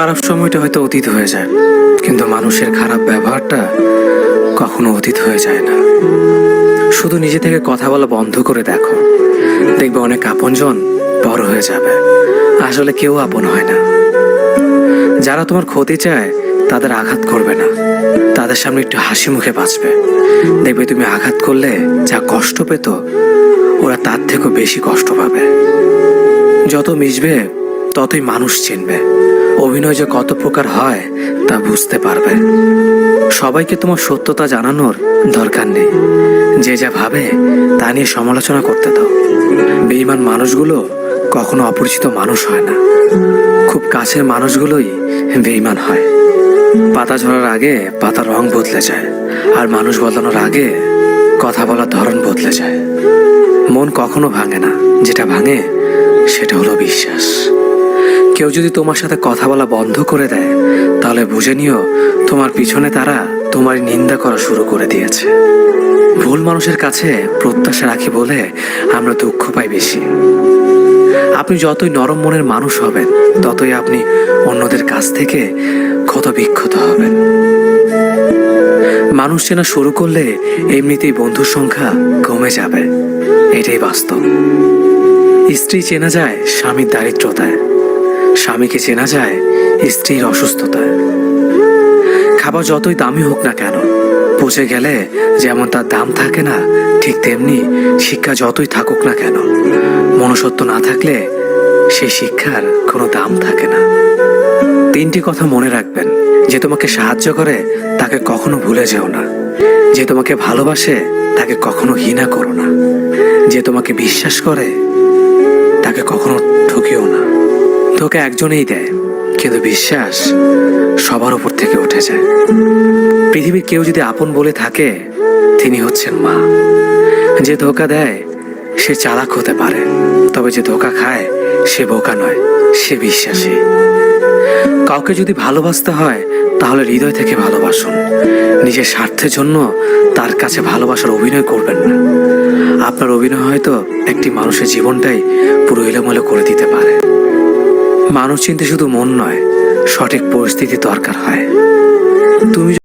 খারাপ সময়টা হয়তো অতীত হয়ে যায়, কিন্তু মানুষের খারাপ ব্যবহারটা কখনো অতীত হয়ে যায় না। শুধু নিজে থেকে কথা বলা বন্ধ করে দেখো, দেখবে অনেক আপনজন বড় হয়ে যাবে। আসলে কেউ আপন হয় না। যারা তোমার ক্ষতি চায় তাদের আঘাত করবে না, তাদের সামনে একটু হাসি মুখে বাঁচবে। দেখবে তুমি আঘাত করলে যা কষ্ট পেত, ওরা তার থেকেও বেশি কষ্ট পাবে। যত মিশবে ততই মানুষ চিনবে। অভিনয় যে কত প্রকার হয় তা বুঝতে পারবে। সবাইকে তোমার সত্যতা জানানোর দরকার নেই। যে যা ভাবে তা নিয়ে সমালোচনা করতে দাও। বেঈমান মানুষগুলো কখনো অপরিচিত মানুষ হয় না। খুব কাছের মানুষগুলোই বেঈমান হয়। পাতা ঝরার আগে পাতার রং বদলে যায়, আর মানুষ বদলানোর আগে কথা বলার ধরন বদলে যায়। মন কখনো ভাঙে না, যেটা ভাঙে সেটা হলো বিশ্বাস। কেউ যদি তোমার সাথে কথা বলা বন্ধ করে দেয়, তাহলে বুঝে নিও তোমার পিছনে তারা তোমার নিন্দা করা শুরু করে দিয়েছে। ভুল মানুষের কাছে প্রত্যাশা রাখি বলে আমরা দুঃখ পাই বেশি। আপনি যতই নরম মনের মানুষ হবেন, ততই আপনি অন্যদের কাছ থেকে ক্ষত বিক্ষত হবেন। মানুষ চেনা শুরু করলে এমনিতেই বন্ধুর সংখ্যা কমে যাবে, এটাই বাস্তব। স্ত্রী চেনা যায় স্বামীর দারিদ্রতায়, স্বামীকে চেনা যায় স্ত্রীর অসুস্থতায়। খাবার যতই দামি হোক না কেন, পচে গেলে যেমন তার দাম থাকে না, ঠিক তেমনি শিক্ষা যতই থাকুক না কেন, মনুষ্যত্ব না থাকলে সেই শিক্ষার কোনো দাম থাকে না। 3টি কথা মনে রাখবেন। যে তোমাকে সাহায্য করে তাকে কখনো ভুলে যেও না। যে তোমাকে ভালোবাসে তাকে কখনো ঘৃণা করো না। যে তোমাকে বিশ্বাস করে তাকে কখনো ঠকিও না। ধোঁকা একজনেই দেয়, কিন্তু বিশ্বাস সবার উপর থেকে উঠে যায়। পৃথিবীর কেউ যদি আপন বলে থাকে, তিনি হচ্ছেন মা। যে ধোঁকা দেয় সে চালাক হতে পারে, তবে যে ধোঁকা খায় সে বোকা নয়, সে বিশ্বাসী। কাউকে যদি ভালোবাসতে হয় তাহলে হৃদয় থেকে ভালোবাসুন। নিজের স্বার্থের জন্য তার কাছে ভালোবাসার অভিনয় করবেন না। আপনার অভিনয় হয়তো একটি মানুষের জীবনটাই পুরো এলোমেলো করে দিতে পারে। মানুষ চিনতে শুধু মন নয়, সঠিক পরিস্থিতি দরকার হয়। তুমি